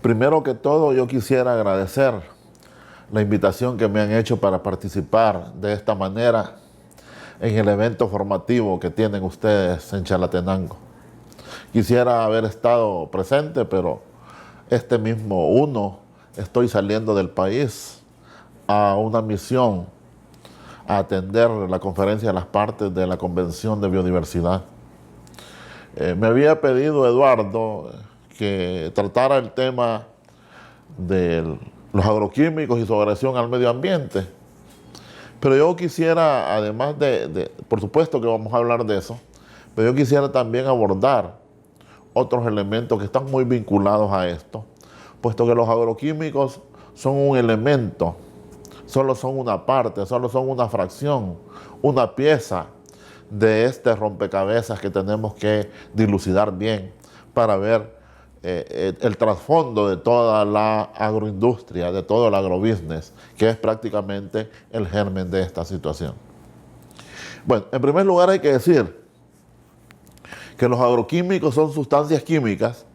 Primero que todo, yo quisiera agradecer la invitación que me han hecho para participar de esta manera en el evento formativo que tienen ustedes en Chalatenango. Quisiera haber estado presente, pero este mismo estoy saliendo del país a una misión a atender la conferencia de las partes de la Convención de Biodiversidad. Me había pedido Eduardo que tratara el tema de los agroquímicos y su agresión al medio ambiente. Pero yo quisiera, además por supuesto que vamos a hablar de eso, pero yo quisiera también abordar otros elementos que están muy vinculados a esto, puesto que los agroquímicos son un elemento, solo son una parte, solo son una fracción, una pieza de este rompecabezas que tenemos que dilucidar bien para ver el trasfondo de toda la agroindustria, de todo el agrobusiness, que es prácticamente el germen de esta situación. Bueno, en primer lugar hay que decir que los agroquímicos son sustancias químicas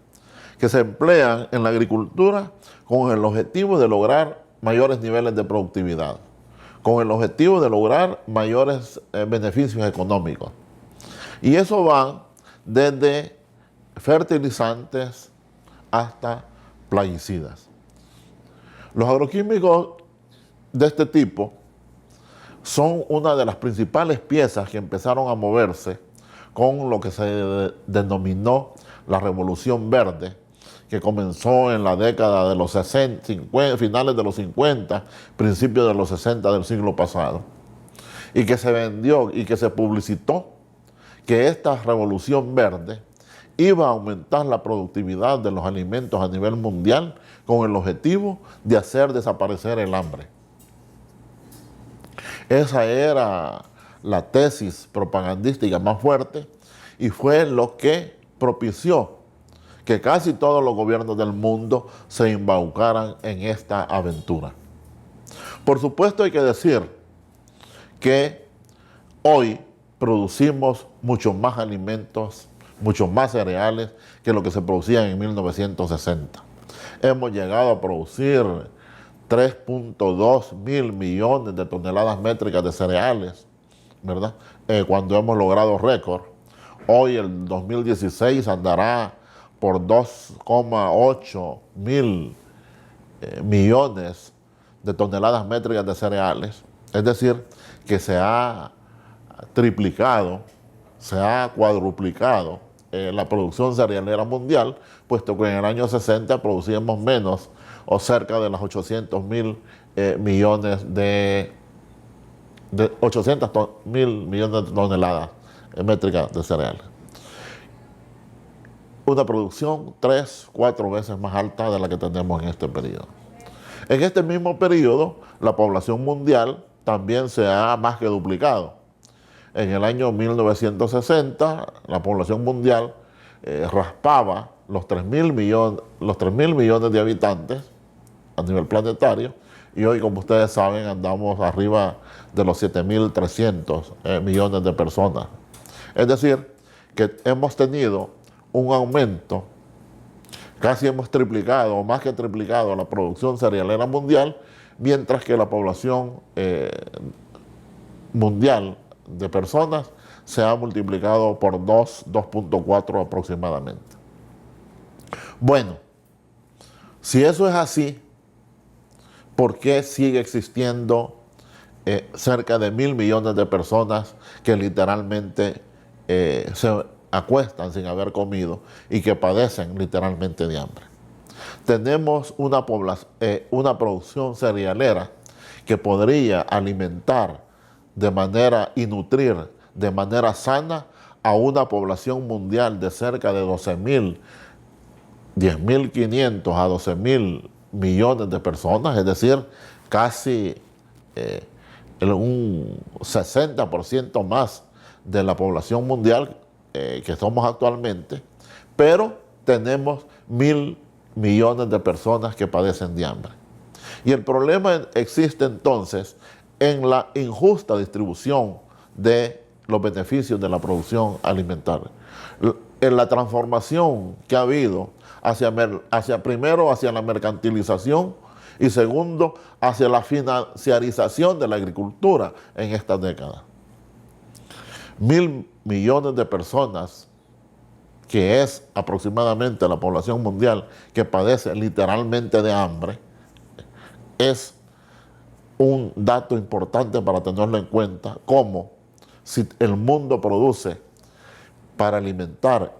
que se emplean en la agricultura con el objetivo de lograr mayores niveles de productividad, con el objetivo de lograr mayores beneficios económicos. Y eso va desde fertilizantes hasta plaguicidas. Los agroquímicos de este tipo son una de las principales piezas que empezaron a moverse con lo que se denominó la Revolución Verde, que comenzó en la década de los 60, 50, finales de los 50, principios de los 60 del siglo pasado, y que se vendió y que se publicitó que esta Revolución Verde iba a aumentar la productividad de los alimentos a nivel mundial con el objetivo de hacer desaparecer el hambre. Esa era la tesis propagandística más fuerte y fue lo que propició que casi todos los gobiernos del mundo se embaucaran en esta aventura. Por supuesto hay que decir que hoy producimos muchos más alimentos, muchos más cereales que lo que se producía en 1960. Hemos llegado a producir 3.2 mil millones de toneladas métricas de cereales, ¿verdad? Cuando hemos logrado récord. Hoy el 2016 andará por 2,8 mil millones de toneladas métricas de cereales. Es decir, que se ha triplicado, se ha cuadruplicado la producción cerealera mundial, puesto que en el año 60 producíamos menos o cerca de las 800 mil millones de 800 mil millones de toneladas métricas de cereales. Una producción 3-4 veces más alta de la que tenemos en este periodo. En este mismo periodo, la población mundial también se ha más que duplicado. En el año 1960, la población mundial raspaba los 3.000 millones de habitantes a nivel planetario, y hoy, como ustedes saben, andamos arriba de los 7.300 millones de personas. Es decir, que hemos tenido un aumento, casi hemos triplicado, o más que triplicado, la producción cerealera mundial, mientras que la población mundial de personas se ha multiplicado por 2.4 aproximadamente. Bueno, si eso es así, ¿por qué sigue existiendo cerca de 1.000 millones de personas que literalmente se acuestan sin haber comido y que padecen literalmente de hambre? Tenemos una producción cerealera que podría alimentar de manera y nutrir de manera sana a una población mundial de cerca de 10.500 a 12.000 millones de personas, es decir, casi un 60% más de la población mundial que somos actualmente, pero tenemos 1.000 millones de personas que padecen de hambre. Y el problema existe entonces en la injusta distribución de los beneficios de la producción alimentaria. En la transformación que ha habido primero, hacia la mercantilización y segundo, hacia la financiarización de la agricultura en esta década. 1.000 millones de personas, que es aproximadamente la población mundial que padece literalmente de hambre, es un dato importante para tenerlo en cuenta, como si el mundo produce para alimentar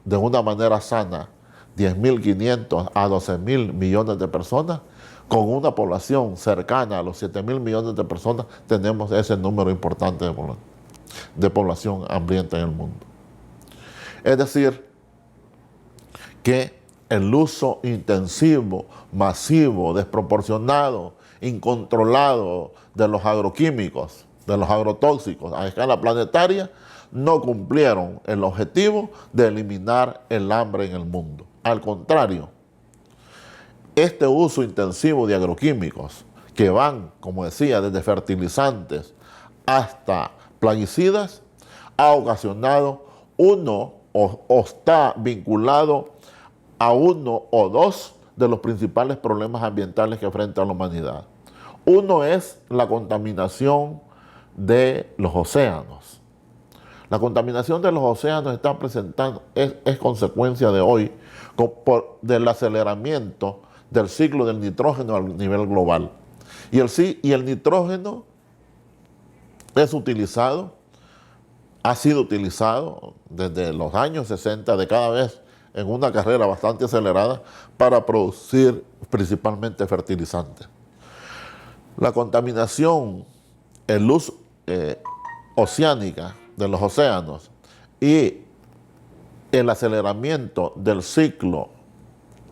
de una manera sana 10.500 a 12.000 millones de personas, con una población cercana a los 7.000 millones de personas, tenemos ese número importante de población hambrienta en el mundo. Es decir, que el uso intensivo, masivo, desproporcionado, incontrolado de los agroquímicos, de los agrotóxicos a escala planetaria, no cumplieron el objetivo de eliminar el hambre en el mundo. Al contrario, este uso intensivo de agroquímicos, que van, como decía, desde fertilizantes hasta plaguicidas, ha ocasionado o está vinculado a uno o dos de los principales problemas ambientales que enfrenta la humanidad. Uno es la contaminación de los océanos. La contaminación de los océanos está presentando, es consecuencia de hoy del aceleramiento del ciclo del nitrógeno a nivel global. Y el nitrógeno ha sido utilizado desde los años 60 de cada vez en una carrera bastante acelerada para producir principalmente fertilizantes. La contaminación, el luz oceánica de los océanos y el aceleramiento del ciclo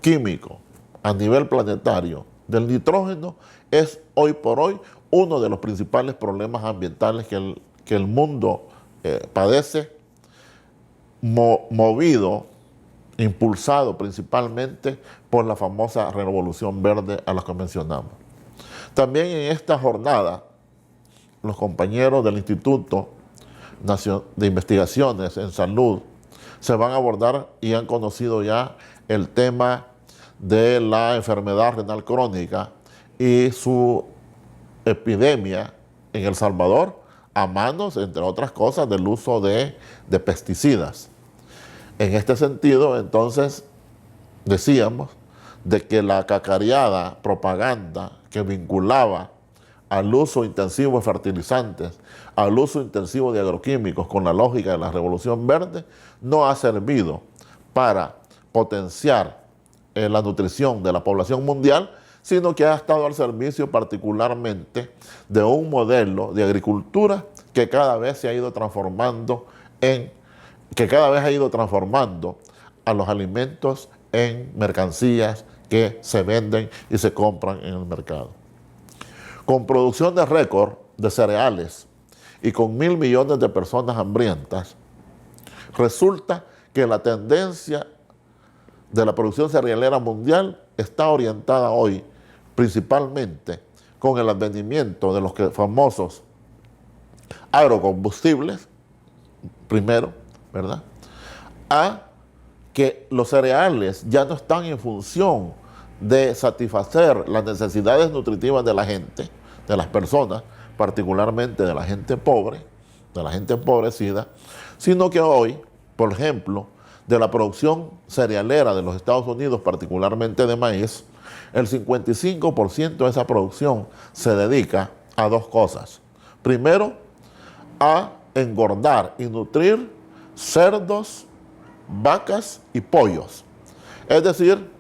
químico a nivel planetario del nitrógeno es hoy por hoy uno de los principales problemas ambientales que el mundo padece, impulsado principalmente por la famosa revolución verde a la que mencionamos. También en esta jornada, los compañeros del Instituto de Investigaciones en Salud se van a abordar y han conocido ya el tema de la enfermedad renal crónica y su epidemia en El Salvador a manos, entre otras cosas, del uso de pesticidas. En este sentido, entonces, decíamos de que la cacareada propaganda que vinculaba al uso intensivo de fertilizantes, al uso intensivo de agroquímicos con la lógica de la revolución verde, no ha servido para potenciar la nutrición de la población mundial, sino que ha estado al servicio particularmente de un modelo de agricultura que cada vez se ha ido transformando a los alimentos en mercancías que se venden y se compran en el mercado. Con producción de récord de cereales y con 1.000 millones de personas hambrientas, resulta que la tendencia de la producción cerealera mundial está orientada hoy principalmente con el advenimiento de los famosos agrocombustibles, primero, ¿verdad?, a que los cereales ya no están en función de satisfacer las necesidades nutritivas de la gente, de las personas, particularmente de la gente pobre, de la gente empobrecida, sino que hoy, por ejemplo, de la producción cerealera de los Estados Unidos, particularmente de maíz, el 55% de esa producción se dedica a dos cosas. Primero, a engordar y nutrir cerdos, vacas y pollos. Es decir,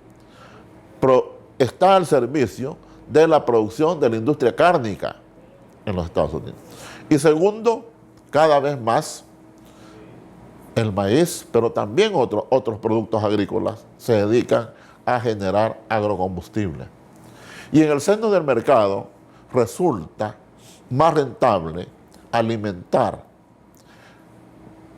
está al servicio de la producción de la industria cárnica en los Estados Unidos. Y segundo, cada vez más el maíz, pero también otros productos agrícolas se dedican a generar agrocombustible. Y en el seno del mercado resulta más rentable alimentar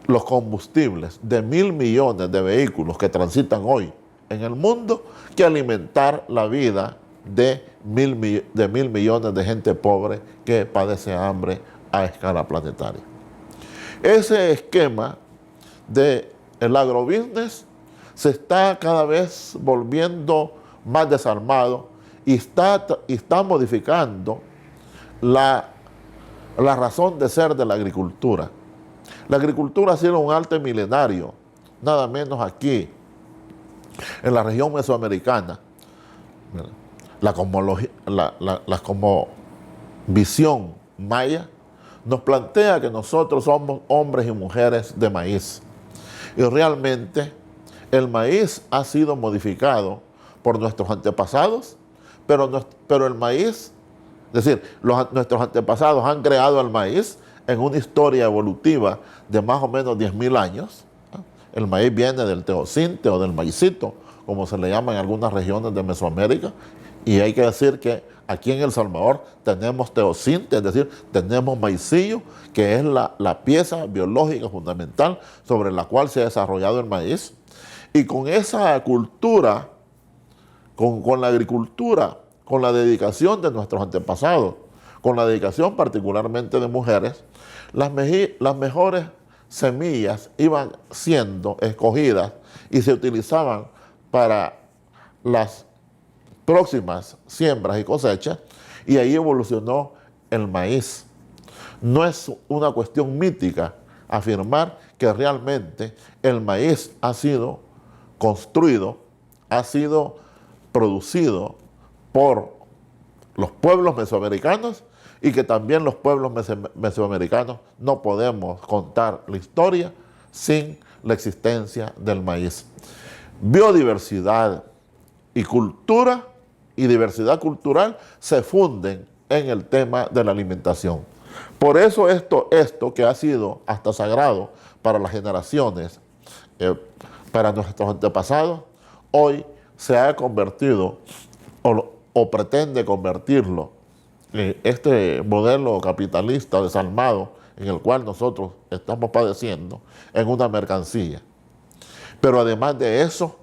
los combustibles de 1.000 millones de vehículos que transitan hoy en el mundo que alimentar la vida de 1.000 millones de gente pobre que padece hambre a escala planetaria. Ese esquema del agrobusiness se está cada vez volviendo más desarmado y está modificando la razón de ser de la agricultura. La agricultura ha sido un arte milenario, nada menos aquí, en la región mesoamericana. La visión maya nos plantea que nosotros somos hombres y mujeres de maíz. Y realmente el maíz ha sido modificado por nuestros antepasados, pero el maíz, es decir, nuestros antepasados han creado el maíz en una historia evolutiva de más o menos 10.000 años. El maíz viene del teocinte o del maicito, como se le llama en algunas regiones de Mesoamérica, y hay que decir que aquí en El Salvador tenemos teocinte, es decir, tenemos maicillo, que es la pieza biológica fundamental sobre la cual se ha desarrollado el maíz. Y con esa cultura, con la agricultura, con la dedicación de nuestros antepasados, con la dedicación particularmente de mujeres, las mejores semillas iban siendo escogidas y se utilizaban para las próximas siembras y cosechas, y ahí evolucionó el maíz. No es una cuestión mítica afirmar que realmente el maíz ha sido construido, ha sido producido por los pueblos mesoamericanos, y que también los pueblos mesoamericanos no podemos contar la historia sin la existencia del maíz. Biodiversidad y cultura y diversidad cultural se funden en el tema de la alimentación. Por eso esto que ha sido hasta sagrado para las generaciones, para nuestros antepasados, hoy se ha convertido o pretende convertirlo, este modelo capitalista desalmado en el cual nosotros estamos padeciendo, en una mercancía. Pero además de eso,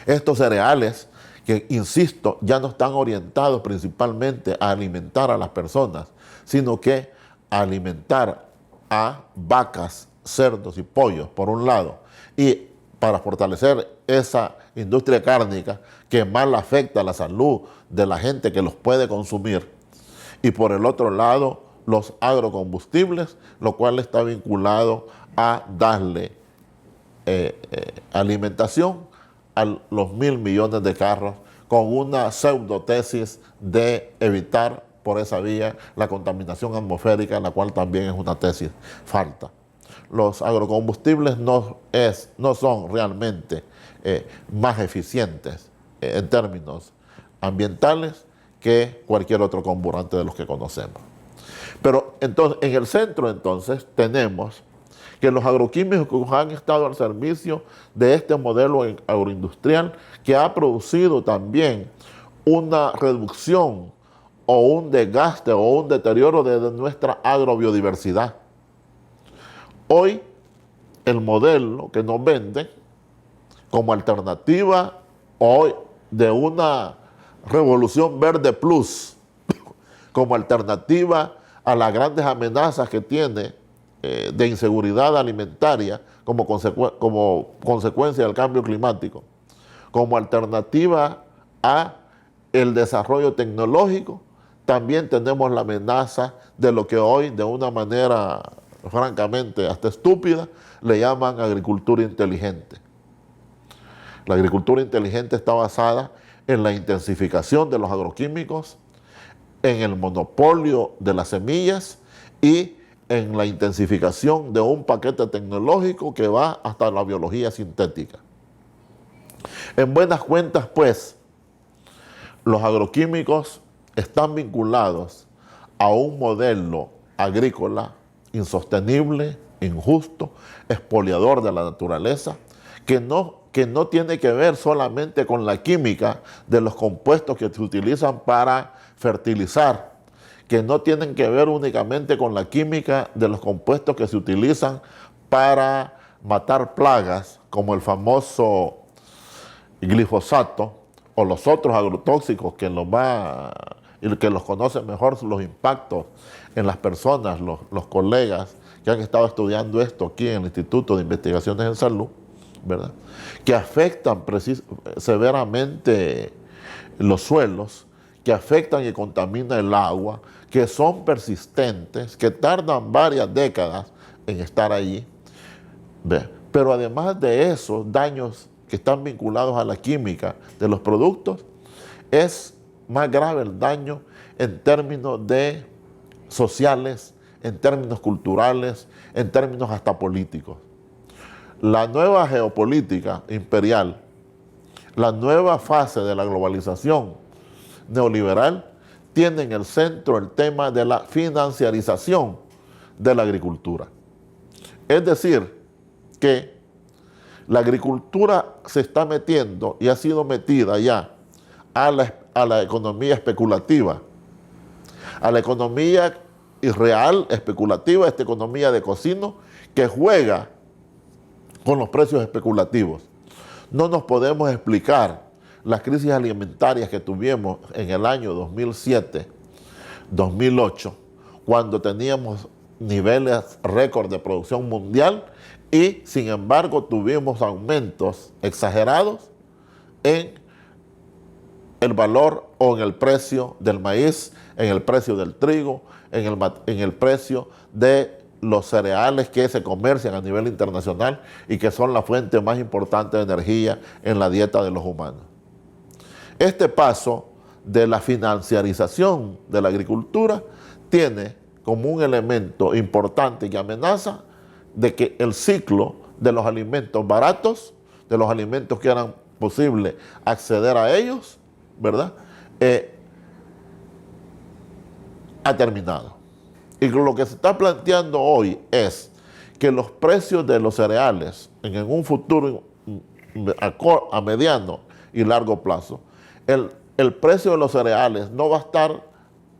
estos cereales, que insisto, ya no están orientados principalmente a alimentar a las personas, sino que a alimentar a vacas, cerdos y pollos, por un lado, y para fortalecer esa industria cárnica que más afecta a la salud de la gente que los puede consumir. Y por el otro lado, los agrocombustibles, lo cual está vinculado a darle alimentación a los 1.000 millones de carros, con una pseudotesis de evitar por esa vía la contaminación atmosférica, la cual también es una tesis falta. Los agrocombustibles no son realmente más eficientes en términos ambientales que cualquier otro comburante de los que conocemos. Pero entonces, en el centro entonces tenemos que los agroquímicos han estado al servicio de este modelo agroindustrial, que ha producido también una reducción o un desgaste o un deterioro de nuestra agrobiodiversidad. Hoy el modelo que nos venden como alternativa hoy de una revolución verde plus, como alternativa a las grandes amenazas que tiene de inseguridad alimentaria como consecuencia del cambio climático, como alternativa a el desarrollo tecnológico, también tenemos la amenaza de lo que hoy, de una manera francamente hasta estúpida, le llaman agricultura inteligente. La agricultura inteligente está basada en la intensificación de los agroquímicos, en el monopolio de las semillas y en la intensificación de un paquete tecnológico que va hasta la biología sintética. En buenas cuentas, pues, los agroquímicos están vinculados a un modelo agrícola insostenible, injusto, expoliador de la naturaleza, que no tiene que ver solamente con la química de los compuestos que se utilizan para fertilizar, que no tienen que ver únicamente con la química de los compuestos que se utilizan para matar plagas, como el famoso glifosato o los otros agrotóxicos que los conocen mejor los impactos en las personas, los colegas que han estado estudiando esto aquí en el Instituto de Investigaciones en Salud, ¿verdad? Que afectan severamente los suelos, que afectan y contaminan el agua, que son persistentes, que tardan varias décadas en estar allí. ¿Ve? Pero además de esos daños que están vinculados a la química de los productos, es más grave el daño en términos de sociales, en términos culturales, en términos hasta políticos. La nueva geopolítica imperial, la nueva fase de la globalización neoliberal, tiene en el centro el tema de la financiarización de la agricultura. Es decir, que la agricultura se está metiendo y ha sido metida ya a la economía especulativa, a la economía irreal, especulativa, esta economía de cocino que juega con los precios especulativos. No nos podemos explicar las crisis alimentarias que tuvimos en el año 2007, 2008, cuando teníamos niveles récord de producción mundial y sin embargo tuvimos aumentos exagerados en el valor o en el precio del maíz, en el precio del trigo, en el precio de los cereales que se comercian a nivel internacional y que son la fuente más importante de energía en la dieta de los humanos. Este paso de la financiarización de la agricultura tiene como un elemento importante y amenaza de que el ciclo de los alimentos baratos, de los alimentos que eran posible acceder a ellos, ¿verdad? Ha terminado. Y lo que se está planteando hoy es que los precios de los cereales en un futuro a mediano y largo plazo, el precio de los cereales no va a estar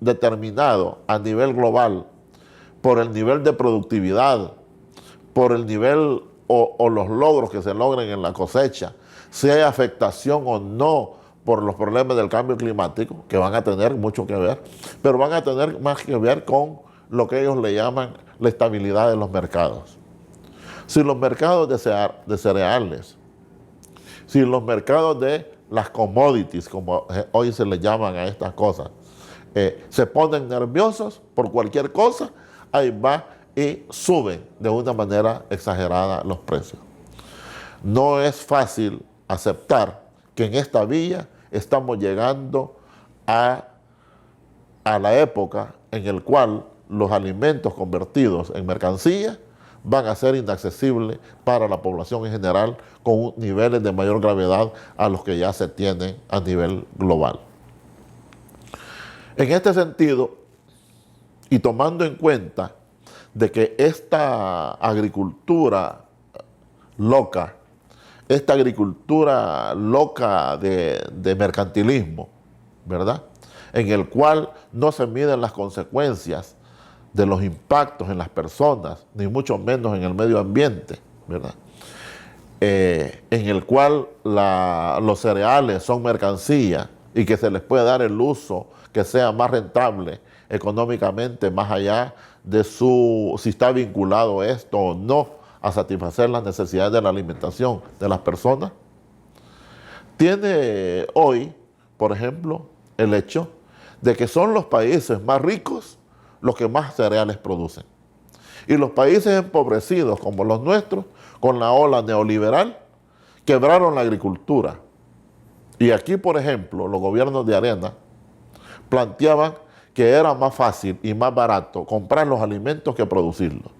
determinado a nivel global por el nivel de productividad, por el nivel o los logros que se logren en la cosecha, si hay afectación o no por los problemas del cambio climático, que van a tener mucho que ver, pero van a tener más que ver con lo que ellos le llaman la estabilidad de los mercados. Si los mercados de cereales, si los mercados de las commodities, como hoy se le llaman a estas cosas, se ponen nerviosos por cualquier cosa, ahí va y suben de una manera exagerada los precios. No es fácil aceptar que en esta vía estamos llegando a la época en la cual los alimentos convertidos en mercancía van a ser inaccesibles para la población en general con niveles de mayor gravedad a los que ya se tienen a nivel global. En este sentido, y tomando en cuenta de que esta agricultura loca de mercantilismo, ¿verdad? En el cual no se miden las consecuencias de los impactos en las personas, ni mucho menos en el medio ambiente, ¿verdad? En el cual los cereales son mercancía y que se les puede dar el uso que sea más rentable económicamente, más allá de si está vinculado esto o no a satisfacer las necesidades de la alimentación de las personas. Tiene hoy, por ejemplo, el hecho de que son los países más ricos los que más cereales producen. Y los países empobrecidos como los nuestros, con la ola neoliberal, quebraron la agricultura. Y aquí, por ejemplo, los gobiernos de Arena planteaban que era más fácil y más barato comprar los alimentos que producirlos.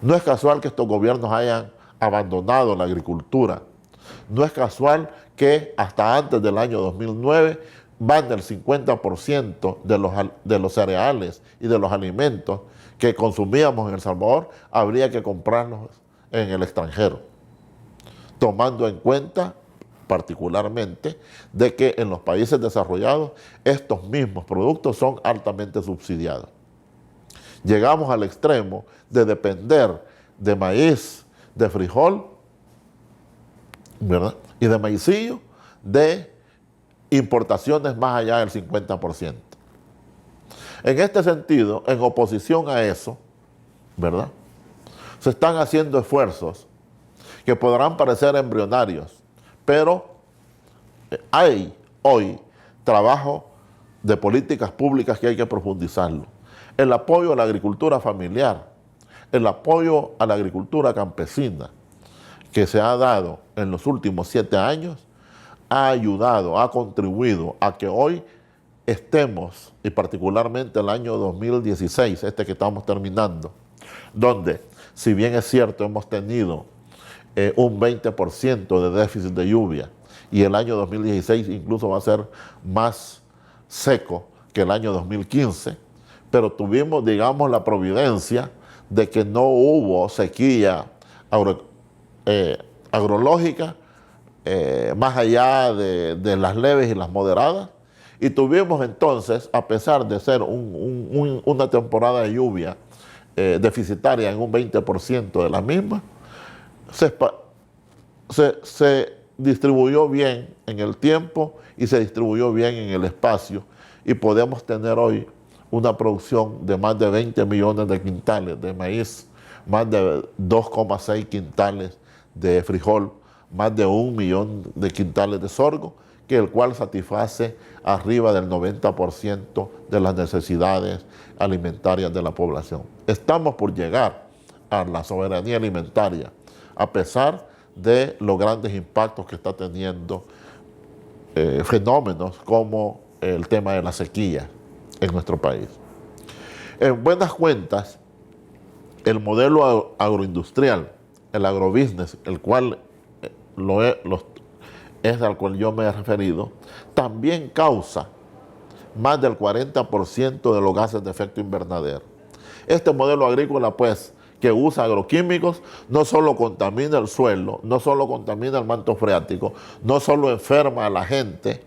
No es casual que estos gobiernos hayan abandonado la agricultura. No es casual que hasta antes del año 2009 van del 50% de los cereales y de los alimentos que consumíamos en El Salvador, habría que comprarlos en el extranjero, tomando en cuenta particularmente de que en los países desarrollados estos mismos productos son altamente subsidiados. Llegamos al extremo de depender de maíz, de frijol, ¿verdad? Y de maicillo, de importaciones más allá del 50%. En este sentido, en oposición a eso, ¿verdad?, se están haciendo esfuerzos que podrán parecer embrionarios, pero hay hoy trabajo de políticas públicas que hay que profundizarlo. El apoyo a la agricultura familiar, el apoyo a la agricultura campesina que se ha dado en los últimos 7 años, ha ayudado, ha contribuido a que hoy estemos, y particularmente el año 2016, este que estamos terminando, donde, si bien es cierto, hemos tenido un 20% de déficit de lluvia, y el año 2016 incluso va a ser más seco que el año 2015, pero tuvimos, digamos, la providencia de que no hubo sequía agrológica, más allá de las leves y las moderadas, y tuvimos entonces, a pesar de ser una temporada de lluvia deficitaria en un 20% de la misma, se distribuyó bien en el tiempo y se distribuyó bien en el espacio, y podemos tener hoy una producción de más de 20 millones de quintales de maíz, más de 2,6 quintales de frijol, más de 1 millón de quintales de sorgo, que el cual satisface arriba del 90% de las necesidades alimentarias de la población. Estamos por llegar a la soberanía alimentaria, a pesar de los grandes impactos que está teniendo fenómenos como el tema de la sequía en nuestro país. En buenas cuentas, el modelo agroindustrial, el agrobusiness, el cual es al cual yo me he referido, también causa más del 40% de los gases de efecto invernadero. Este modelo agrícola, pues, que usa agroquímicos, no solo contamina el suelo, no solo contamina el manto freático, no solo enferma a la gente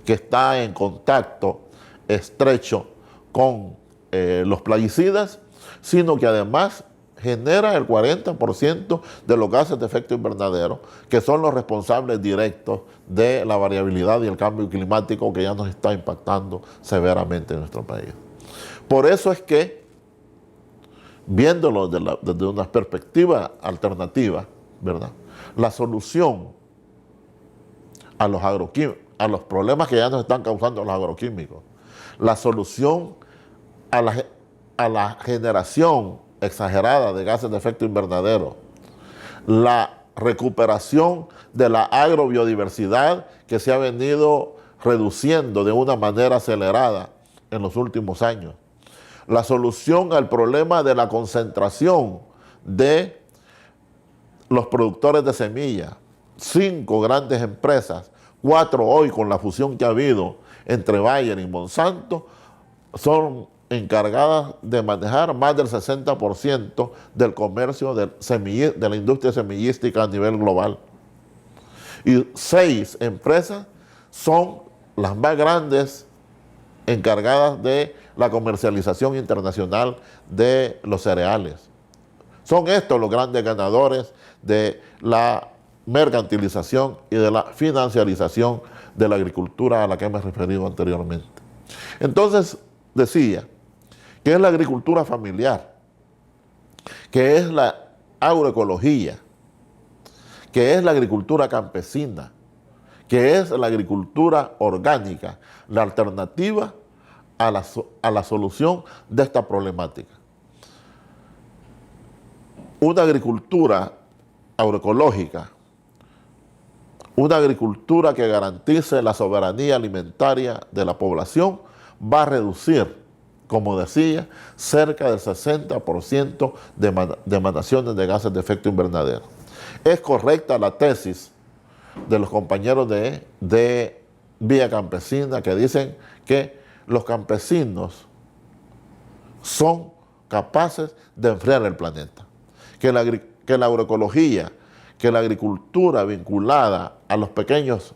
que está en contacto estrecho con los plaguicidas, sino que además genera el 40% de los gases de efecto invernadero, que son los responsables directos de la variabilidad y el cambio climático que ya nos está impactando severamente en nuestro país. Por eso es que, viéndolo desde una perspectiva alternativa, ¿verdad?, la solución a los problemas que ya nos están causando los agroquímicos, la solución a la generación exagerada de gases de efecto invernadero, la recuperación de la agrobiodiversidad que se ha venido reduciendo de una manera acelerada en los últimos años, la solución al problema de la concentración de los productores de semilla, 5 grandes empresas, 4 hoy con la fusión que ha habido entre Bayer y Monsanto, son encargadas de manejar más del 60% del comercio de la industria semillística a nivel global. Y 6 empresas son las más grandes encargadas de la comercialización internacional de los cereales. Son estos los grandes ganadores de la mercantilización y de la financiarización de la agricultura a la que me he referido anteriormente. Entonces, decía que es la agricultura familiar, que es la agroecología, que es la agricultura campesina, que es la agricultura orgánica, la alternativa a la solución de esta problemática. Una agricultura agroecológica, una agricultura que garantice la soberanía alimentaria de la población, va a reducir, como decía, cerca del 60% de emanaciones de gases de efecto invernadero. Es correcta la tesis de los compañeros de Vía Campesina, que dicen que los campesinos son capaces de enfriar el planeta, que la agroecología, que la agricultura vinculada a los pequeños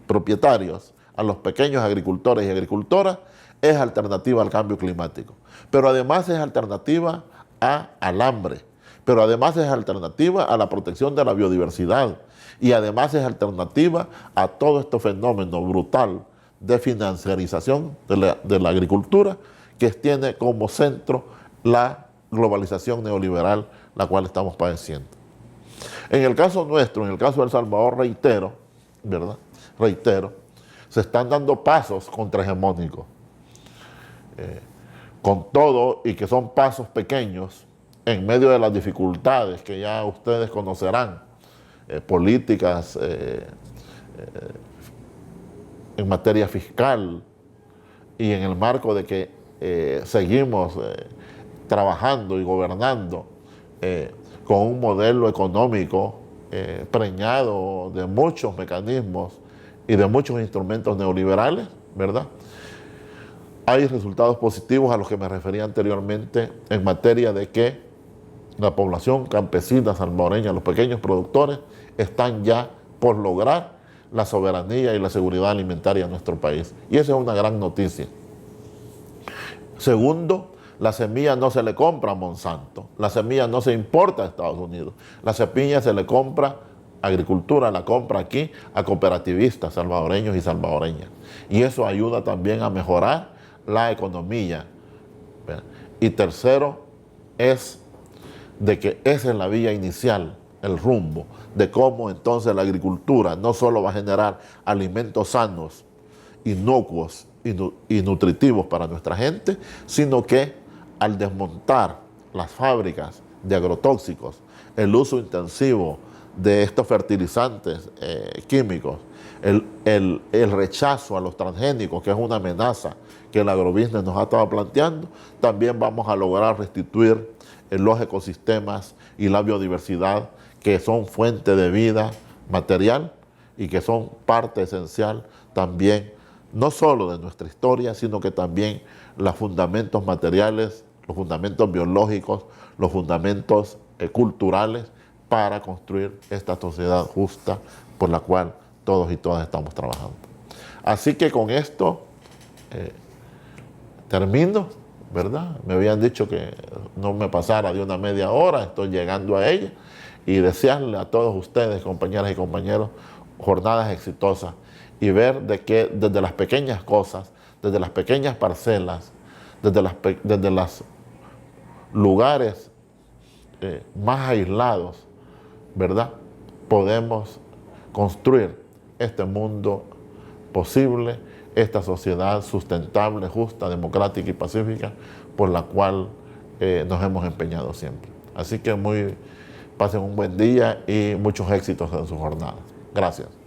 propietarios, a los pequeños agricultores y agricultoras, es alternativa al cambio climático, pero además es alternativa al hambre, pero además es alternativa a la protección de la biodiversidad, y además es alternativa a todo este fenómeno brutal de financiarización de la agricultura que tiene como centro la globalización neoliberal, la cual estamos padeciendo. En el caso nuestro, en el caso de El Salvador, reitero, ¿verdad? Reitero, se están dando pasos contrahegemónicos. Con todo y que son pasos pequeños, en medio de las dificultades que ya ustedes conocerán, políticas en materia fiscal y en el marco de que seguimos trabajando y gobernando con un modelo económico preñado de muchos mecanismos y de muchos instrumentos neoliberales, ¿verdad? Hay resultados positivos a los que me refería anteriormente en materia de que la población campesina salvadoreña, los pequeños productores, están ya por lograr la soberanía y la seguridad alimentaria en nuestro país. Y esa es una gran noticia. Segundo, la semilla no se le compra a Monsanto, la semilla no se importa a Estados Unidos, la semilla se le compra, agricultura la compra aquí a cooperativistas salvadoreños y salvadoreñas. Y eso ayuda también a mejorar la economía. Y tercero, es de que esa es la vía inicial, el rumbo, de cómo entonces la agricultura no solo va a generar alimentos sanos, inocuos y nutritivos para nuestra gente, sino que al desmontar las fábricas de agrotóxicos, el uso intensivo de estos fertilizantes químicos, el rechazo a los transgénicos, que es una amenaza que el agrobusiness nos ha estado planteando, también vamos a lograr restituir los ecosistemas y la biodiversidad que son fuente de vida material y que son parte esencial también, no solo de nuestra historia, sino que también los fundamentos materiales, los fundamentos biológicos, los fundamentos culturales para construir esta sociedad justa por la cual todos y todas estamos trabajando. Así que con esto termino, ¿verdad? Me habían dicho que no me pasara de una media hora, estoy llegando a ella, y desearle a todos ustedes, compañeras y compañeros, jornadas exitosas y ver de que desde las pequeñas cosas, desde las pequeñas parcelas, desde los lugares más aislados, ¿verdad? Podemos construir este mundo posible, esta sociedad sustentable, justa, democrática y pacífica por la cual nos hemos empeñado siempre. Así que pasen un buen día y muchos éxitos en sus jornadas. Gracias.